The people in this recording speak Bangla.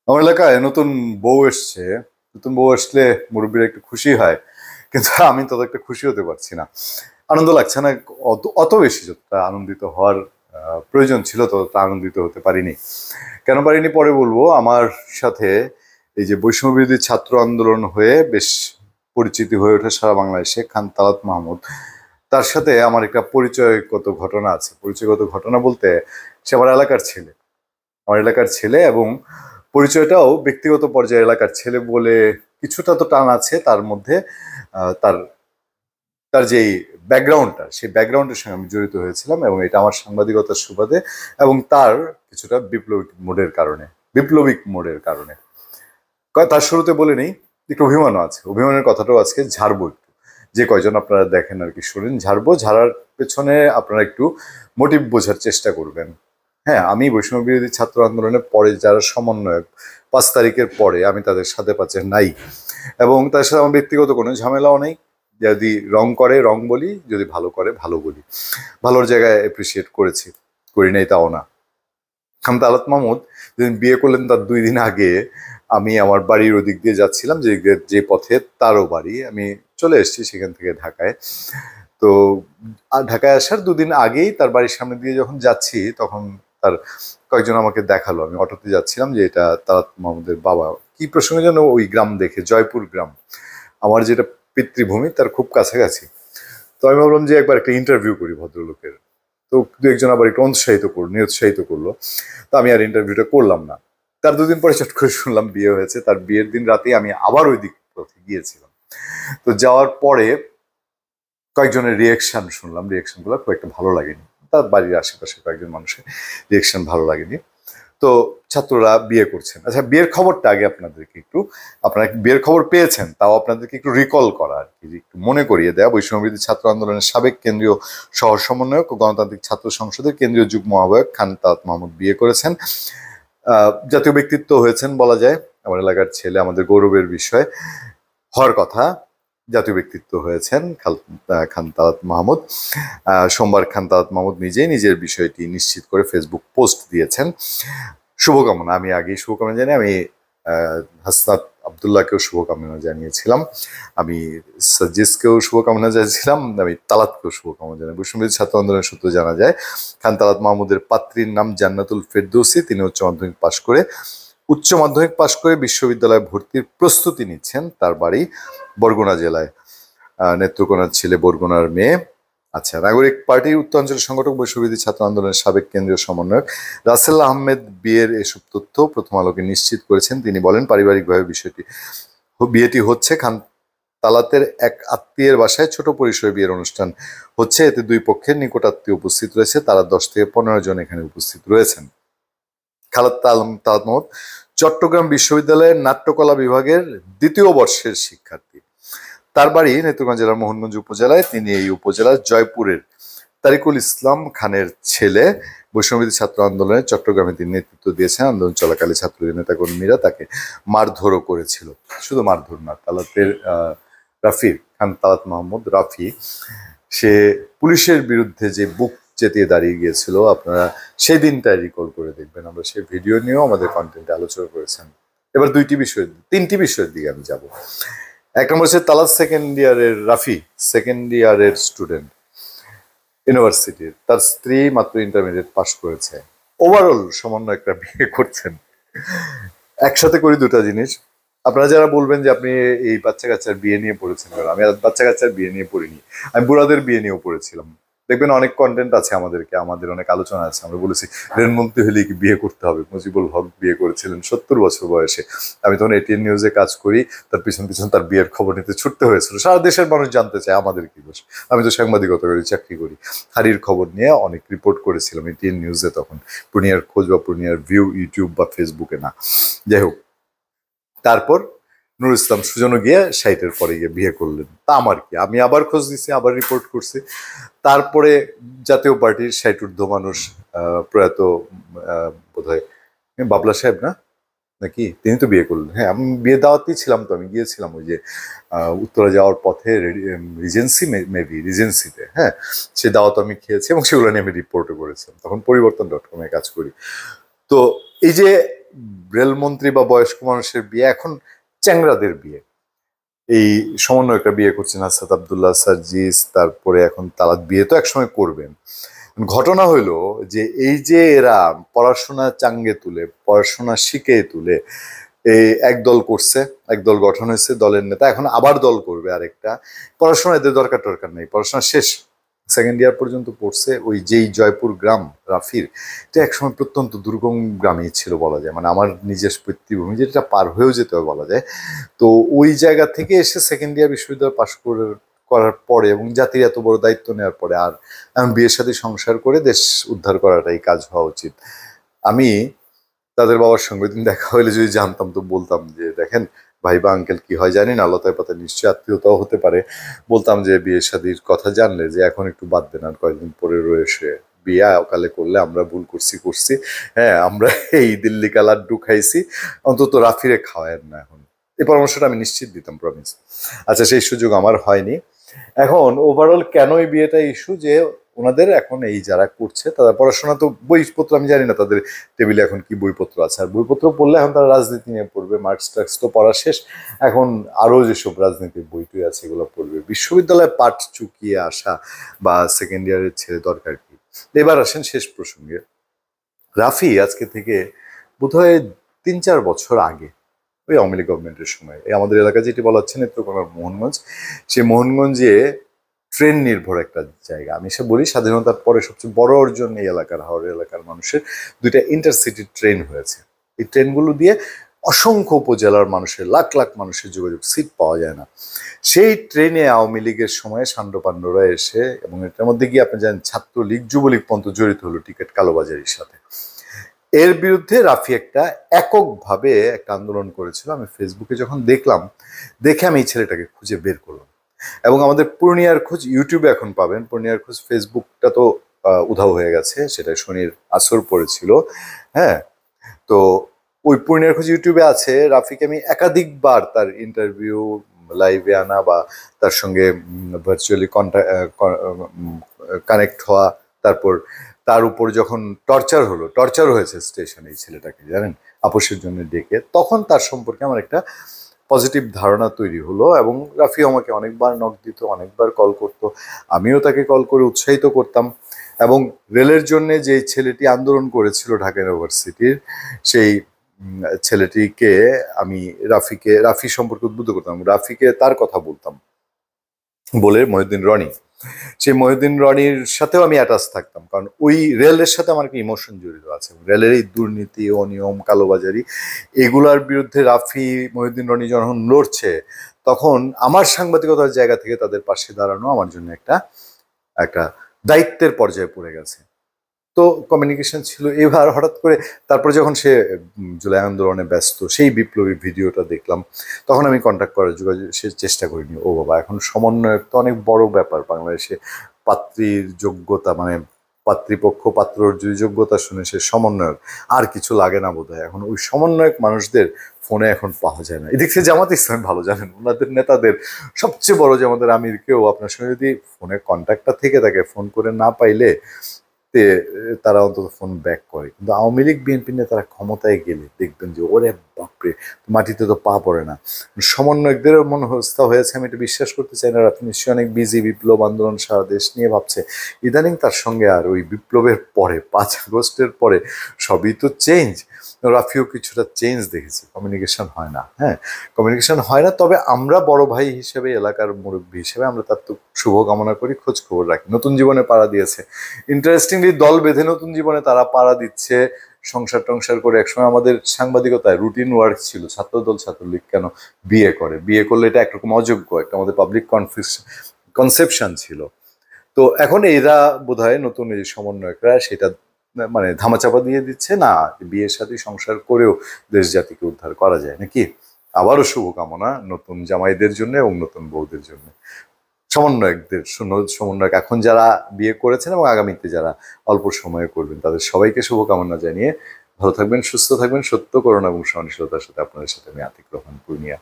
আমার এলাকায় নতুন বউ এসছে। নতুন বউ আসলে মুরব্বীরা একটু খুশি হয়, কিন্তু আমি তত একটা খুশি হতে পারছি না। আনন্দ লাগছে না অত অত বেশি, যতটা আনন্দিত হওয়ার প্রয়োজন ছিল ততটা আনন্দিত হতে পারিনি। কেন পারিনি পরে বলবো। আমার সাথে এই যে বৈষম্য বিরোধী ছাত্র আন্দোলন হয়ে বেশ পরিচিতি হয়ে ওঠে সারা বাংলাদেশে খান তালাত মাহমুদ, তার সাথে আমার একটা পরিচয়গত ঘটনা আছে। পরিচয়গত ঘটনা বলতে, সে আমার এলাকার ছেলে। আমার এলাকার ছেলে, এবং পরিচয়টাও ব্যক্তিগত পর্যায়ে এলাকার ছেলে বলে কিছুটা তো টান আছে তার মধ্যে। তার তার যেই ব্যাকগ্রাউন্ডটা, সেই ব্যাকগ্রাউন্ডের সঙ্গে আমি জড়িত হয়েছিলাম, এবং এটা আমার সাংবাদিকতার সুবাদে এবং তার কিছুটা বিপ্লবিক মোডের কারণে। তার শুরুতে বলে নেই, একটু অভিমানও আছে। অভিমানের কথাটাও আজকে ঝাড়বো একটু। যে কয়জন আপনারা দেখেন আর কি শোনেন, ঝাড়বো। ঝাড়ার পেছনে আপনারা একটু মোটিভ বোঝার চেষ্টা করবেন। হ্যাঁ, আমি বৈষম্য বিরোধী ছাত্র আন্দোলনের পরে যারা সমন্বয়ক, 5 তারিখের পরে আমি তাদের সাথে পাচ্ছে নাই, এবং তার সাথে আমার ব্যক্তিগত কোনো ঝামেলাও নেই। যদি রং করে রং বলি, যদি ভালো করে ভালো বলি। ভালোর জায়গায় অ্যাপ্রিসিয়েট করেছি, করি নাই তাও না। খান তালাত মাহমুদ যেদিন বিয়ে করলেন তার 2 দিন আগে আমি আমার বাড়ির ওদিক দিয়ে যাচ্ছিলাম, যে পথে তারও বাড়ি। আমি চলে এসেছি সেখান থেকে ঢাকায়। তো ঢাকায় আসার 2 দিন আগেই তার বাড়ির সামনে দিয়ে যখন যাচ্ছি, তখন তার কয়েকজন আমাকে দেখালো। আমি অটোতে যাচ্ছিলাম, যে এটা তালাত মাহমুদের বাবা। কি প্রসঙ্গে যেন ওই গ্রাম দেখে, জয়পুর গ্রাম, আমার যেটা পিতৃভূমি, তার খুব কাছাকাছি। তো আমি ভাবলাম যে একবার একটা ইন্টারভিউ করি ভদ্রলোকের। তো 2-1 জন আবার একটু নিরুৎসাহিত করলো। তো আমি আর ইন্টারভিউটা করলাম না। তার 2 দিন পরে চট করে শুনলাম বিয়ে হয়েছে। তার বিয়ের দিন রাতেই আমি আবার ওই দিক পথে গিয়েছিলাম। তো যাওয়ার পরে কয়েকজনের রিয়েকশন শুনলাম। রিয়েকশনগুলো খুব একটা ভালো লাগেনি। তার বাড়ির আশেপাশে কয়েকজন মানুষের রিয়েকশন ভালো লাগেনি। তো ছাত্ররা বিয়ে করছেন। আচ্ছা, বিয়ের খবরটা আগে আপনাদেরকে একটু, আপনারা বিয়ের খবর পেয়েছেন, তাও আপনাদেরকে একটু রিকল করা আর কি, একটু মনে করিয়ে দেওয়া। বৈষম্যবিরোধী ছাত্র আন্দোলনের সাবেক কেন্দ্রীয় সহ সমন্বয়ক ও গণতান্ত্রিক ছাত্র সংসদের কেন্দ্রীয় যুগ্ম আহ্বায়ক খান তালাত মাহমুদ বিয়ে করেছেন। জাতীয় ব্যক্তিত্ব হয়েছেন বলা যায়। আমার এলাকার ছেলে, আমাদের গৌরবের বিষয় হওয়ার কথা। জাতীয় ব্যক্তিত্ব হয়েছেন খান তালাত মাহমুদ। সোমবার খান তালাত মাহমুদ নিজেই নিজের বিষয়টি নিশ্চিত করে ফেসবুক পোস্ট দিয়েছেন। শুভকামনা, আমি আগেই শুভকামনা জানি। আমি হাসনাত আবদুল্লাহকেও শুভকামনা জানিয়েছিলাম, আমি সাজ্জিদকেও শুভকামনা জানিয়েছিলাম, আমি তালাতকেও শুভকামনা জানাই। বৈষম্যবিরোধী ছাত্র আন্দোলনের সূত্রে জানা যায়, খান তালাত মাহমুদের পাত্রীর নাম জান্নাতুল ফেরদৌসী। তিনি উচ্চ মাধ্যমিক পাশ করে বিশ্ববিদ্যালয়ে ভর্তির প্রস্তুতি নিচ্ছেন। তার বাড়ি বরগুনা জেলায়। নেত্রকোনার ছেলে, বরগুনার মেয়ে। আচ্ছা, নাগরিক পার্টির উত্তরাঞ্চলের সংগঠক, বৈষম্যবিরোধী ছাত্র আন্দোলনের সাবেক কেন্দ্রীয় সমন্বয়ক রাসেল আহমেদ বিয়ের এসব তথ্য প্রথম আলোকে নিশ্চিত করেছেন। তিনি বলেন, পারিবারিকভাবে বিয়েটি হচ্ছে। খান তালাতের এক আত্মীয়ের বাসায় ছোট পরিসরে বিয়ের অনুষ্ঠান হচ্ছে। এতে 2 পক্ষের নিকটাত্মীয় উপস্থিত রয়েছে। তারা 10 থেকে 15 জন এখানে উপস্থিত রয়েছেন। তালাত মাহমুদ চট্টগ্রাম বিশ্ববিদ্যালয়ের নাট্যকলা বিভাগের 2য় বর্ষের শিক্ষার্থী। তার বাড়ি নেত্রকোনা জেলার মোহনগঞ্জ উপজেলায়। তিনি এই উপজেলার জয়পুরের তারিকুল ইসলাম খানের ছেলে। বৈষম্যবিরোধী ছাত্র আন্দোলনে চট্টগ্রামে তিনি নেতৃত্ব দিয়েছেন। আন্দোলন চলাকালে ছাত্রলীগ নেতাকর্মীরা তাকে মারধরও করেছিল। শুধু মারধর না, তালাতের রাফি, খান তালাত মাহমুদ রাফি, সে পুলিশের বিরুদ্ধে যে বুক চেতিয়ে দাঁড়িয়ে গিয়েছিল, আপনারা সেই দিনটাই রিকল করে দেখবেন। আমরা সেই ভিডিও নিয়েও আমাদের কন্টেন্টে আলোচনা করেছেন। এবার 3টি বিষয়ের দিকে আমি যাব। এক নম্বর হচ্ছে তালাত রাফি সেকেন্ড ইয়ারের স্টুডেন্ট, ইউনিভার্সিটির। তার স্ত্রী মাত্র ইন্টারমিডিয়েট পাশ করেছে। ওভারঅল সমন্বয় একটা বিয়ে করছেন। একসাথে করি 2টা জিনিস। আপনারা যারা বলবেন যে আপনি এই বাচ্চা কাচ্চার বিয়ে নিয়ে পড়েছেন, আমি বাচ্চা কাচ্চার বিয়ে নিয়ে পড়িনি, আমি বুড়াদের বিয়ে নিয়েও পড়েছিলাম। দেখবেন অনেক কন্টেন্ট আছে আমাদের অনেক আলোচনা আছে। আমরা বলেছি রেলমন্ত্রী হলে কি বিয়ে করতে হবে। মুজিবুল হক বিয়ে করেছিলেন 70 বছর বয়সে। আমি তখন এটিএন নিউজে কাজ করি, তার পিছন পিছন তার বিয়ের খবর নিতে ছুটতে হয়েছিল। সারা দেশের মানুষ জানতে চায় আমাদের কি দোষ। আমি তো সাংবাদিকতা করি, চাকরি করি। হারির খবর নিয়ে অনেক রিপোর্ট করেছিলাম এটিএন নিউজে তখন। পূর্ণিয়ার খোঁজ বা পূর্ণিয়ার ভিউ ইউটিউব বা ফেসবুকে না। যাই হোক, তারপর নুরুল ইসলাম সুজনও গিয়ে 60-এর পরে গিয়ে বিয়ে করলেন। তা আমার কি, আমি আবার খোঁজ দিচ্ছি, আবার রিপোর্ট করছি। তারপরে জাতীয় পার্টির 60 ঊর্ধ্ব মানুষ, প্রয়াত বোধহয় বাবলা সাহেব নাকি, তিনি তো বিয়ে করলেন। হ্যাঁ, আমি বিয়ে দাওয়াতেই ছিলাম, তো আমি গিয়েছিলাম ওই যে উত্তরা যাওয়ার পথে রিজেন্সিতে। হ্যাঁ, সে দাওয়াত আমি খেয়েছি, এবং সেগুলো নিয়ে আমি রিপোর্টও করেছিলাম। তখন পরিবর্তন.com-এ কাজ করি। তো এই যে রেলমন্ত্রী বা বয়স্ক মানুষের বিয়ে, এখন চ্যাংরাদের বিয়ে। এই সমন্বয়করা বিয়ে করছেন, আসাদ আবদুল্লাহ সার্জিস, তারপরে এখন তালাত বিয়ে তো একসময় করবেন। ঘটনা হইলো যে এই যে এরা পড়াশোনা চাঙ্গে তুলে, পড়াশোনা শিখে তুলে এই একদল করছে, একদল গঠন হয়েছে, দলের নেতা এখন আবার দল করবে আরেকটা। পড়াশোনা এদের দরকার নেই, পড়াশোনা শেষ, সেকেন্ড ইয়ার পর্যন্ত পড়ছে। ওই যেই জয়পুর গ্রাম রাফির, এটা একসময় প্রত্যন্ত দুর্গম গ্রামই ছিল বলা যায়, মানে আমার নিজের পিতৃভূমি, যেটা পার হয়েও যেতে হবে বলা যায়। তো ওই জায়গা থেকে এসে সেকেন্ড ইয়ার বিশ্ববিদ্যালয় পাশ করার পরে এবং জাতির এত বড় দায়িত্ব নেওয়ার পরে আর বিয়ের সাথে সংসার করে দেশ উদ্ধার করাটাই কাজ হওয়া উচিত। আমি তাদের বাবার সঙ্গে দিন দেখা হইলে যদি জানতাম তো বলতাম যে দেখেন ভাই বা আঙ্কেল, কি হয় জানি না, লতায় পাতা নিশ্চয়ই আত্মীয়তাও হতে পারে, বলতাম যে বিয়ে শাদির কথা জানলে যে এখন একটু বাদ দেন, আর কয়েকদিন পরে রয়েছে বিয়ে, অকালে করলে আমরা ভুল করছি। হ্যাঁ, আমরা এই দিল্লি কা লাড্ডু খাইছি, অন্তত রাফিরে খাওয়ায়েন না এখন। এই পরামর্শটা আমি নিশ্চিত দিতাম, প্রমিস। আচ্ছা, সেই সুযোগ আমার হয়নি। এখন ওভারঅল কেন এই বিয়েটা ইস্যু, যে ওনাদের এখন এই যারা করছে তারা পড়াশোনা তো বইপত্র আমি জানি না তাদের টেবিলে এখন কি বইপত্র আছে, আর বইপত্র পড়লে এখন তারা রাজনীতি নিয়ে পড়বে, মার্কস টার্কস তো পড়া শেষ, এখন আরো যেসব রাজনীতির বইটই আছে এগুলো পড়বে। বিশ্ববিদ্যালয়ে পাঠ চুকিয়ে আসা বা সেকেন্ড ইয়ারের ছেলে দরকার কি। এবার আসেন শেষ প্রসঙ্গে। রাফি আজকে থেকে বোধহয় 3-4 বছর আগে, ওই আওয়ামী লীগ গভর্নমেন্টের সময়, এই আমাদের এলাকা যেটি বলা হচ্ছে নেত্রকোনার মোহনগঞ্জ, সেই মোহনগঞ্জে ট্রেন নির্ভর একটা জায়গা। আমি সে বলি স্বাধীনতার পরে সবচেয়ে বড় অর্জন এই এলাকার, হাওড়া এলাকার মানুষের 2টা ইন্টারসিটি ট্রেন হয়েছে। এই ট্রেনগুলো দিয়ে অসংখ্য উপজেলার মানুষের, লাখ লাখ মানুষের যোগাযোগ, সিট পাওয়া যায় না। সেই ট্রেনে আওয়ামী লীগের সময় সান্ডপান্ডরা এসে, এবং এটার মধ্যে গিয়ে আপনি জানেন ছাত্রলীগ যুবলীগ পর্যন্ত জড়িত হলো টিকিট কালোবাজারির সাথে। এর বিরুদ্ধে রাফি একটা এককভাবে একটা আন্দোলন করেছিল। আমি ফেসবুকে যখন দেখলাম, দেখে আমি এই ছেলেটাকে খুঁজে বের করলাম, এবং আমাদের পূর্ণিয়ার খোঁজ ইউটিউবে এখন পাবেন। পূর্ণিয়ার খোঁজ ফেসবুকটা তো উধাও হয়ে গেছে, সেটা শনির আসর পড়েছিল। হ্যাঁ, তো ওই পূর্ণিয়ার খোঁজ ইউটিউবে আছে। রাফিকে আমি একাধিকবার তার ইন্টারভিউ লাইভে আনা বা তার সঙ্গে ভার্চুয়ালি কানেক্ট হওয়া, তারপর তার উপর যখন টর্চার হয়েছে স্টেশনে এই ছেলেটাকে, জানেন, আপোষের জন্য ডেকে, তখন তার সম্পর্কে আমার একটা পজিটিভ ধারণা তৈরি হলো। এবং রাফি আমাকে অনেকবার নক দিত, অনেকবার কল করতো, আমিও তাকে কল করে উৎসাহিত করতাম। এবং রেলের জন্য যে ছেলেটি আন্দোলন করেছিল ঢাকা ইউনিভার্সিটির, সেই ছেলেটিকে আমি রাফি সম্পর্কে উদ্বুদ্ধ করতাম, রাফিকে তার কথা বলতাম, বলে মহিউদ্দিন রনি, সেই মহিউদ্দিন রনির সাথেও আমি অ্যাটাচ থাকতাম, কারণ ওই রেলের সাথে আমার একটা ইমোশন জড়িত আছে। রেলের এই দুর্নীতি, অনিয়ম, কালোবাজারি, এগুলার বিরুদ্ধে রাফি, মহিউদ্দিন রনি যখন লড়ছে, তখন আমার সাংবাদিকতার জায়গা থেকে তাদের পাশে দাঁড়ানো আমার জন্য একটা একটা দায়িত্বের পর্যায়ে পড়ে গেছে। তো কমিউনিকেশন ছিল। এবার হঠাৎ করে তারপরে যখন সে জুলাই আন্দোলনে ব্যস্ত, সেই বিপ্লবী ভিডিওটা দেখলাম, তখন আমি কন্ট্যাক্ট করার সে চেষ্টা করিনি। ও বাবা, এখন সমন্বয়ের তো অনেক বড় ব্যাপার বাংলাদেশে। পাত্রীর যোগ্যতা, মানে পাত্রীপক্ষ পাত্রর যোগ্যতা শুনে সে সমন্বয়ক, আর কিছু লাগে না বোধ হয়। এখন ওই সমন্বয়ক মানুষদের ফোনে এখন পাওয়া যায় না। এদিক থেকে জামাত ইসলাম ভালো জানেন, ওনাদের নেতাদের সবচেয়ে বড় যে আমাদের আমিরকেও আপনার সঙ্গে যদি ফোনে কন্ট্যাক্টটা থেকে থাকে, ফোন করে না পাইলে তারা অন্তত ফোন ব্যাক করে। কিন্তু আওয়ামী লীগ বিএনপি নিয়ে তারা ক্ষমতায় গেলে দেখবেন যে ওরে বাপরে, মাটিতে তো পা পড়ে না। সমন্বয়কদের মন অবস্থা হয়েছে, আমি এটা বিশ্বাস করতে চাই না। আপনি নিশ্চয়ই অনেক বিজি, বিপ্লব আন্দোলন সারা দেশ নিয়ে ভাবছে। ইদানিং তার সঙ্গে আর ওই বিপ্লবের পরে 5 আগস্টের পরে সবই তো চেঞ্জ। রাফিও কিছুটা চেঞ্জ দেখেছি, কমিউনিকেশন হয় না। হ্যাঁ, কমিউনিকেশন হয় না, তবে আমরা বড় ভাই হিসেবে, এলাকার মুরব্বী হিসেবে আমরা তার তো শুভকামনা করি, খোঁজ খবর রাখি। নতুন জীবনে পাড়া দিয়েছে, ইন্টারেস্টিংলি দল বেঁধে নতুন জীবনে তারা পাড়া দিচ্ছে, সংসার টংসার করে। একসময় আমাদের সাংবাদিকতায় রুটিন ওয়ার্ক ছিল, ছাত্রদল ছাত্রলীগ কেন বিয়ে করে, বিয়ে করলে এটা একরকম অযোগ্য, একটা আমাদের পাবলিক কনসেপশন ছিল। তো এখন এরা বোধহয় নতুন এই সমন্বয়করা সেটা মানে ধামাচাপা দিয়ে দিচ্ছে, না বিয়ের সাথে সংসার করেও দেশ জাতিকে উদ্ধার করা যায় নাকি। আবারও শুভকামনা নতুন জামাইদের জন্য এবং নতুন বউদের জন্য, সমন্বয়কদের। সমন্বয়ক এখন যারা বিয়ে করেছেন এবং আগামীতে যারা অল্প সময়ে করবেন, তাদের সবাইকে শুভকামনা জানিয়ে ভালো থাকবেন, সুস্থ থাকবেন, সত্য, করুণা এবং সহনশীলতার সাথে আপনাদের সাথে আমি আতিক রহমান, পূর্ণিয়া।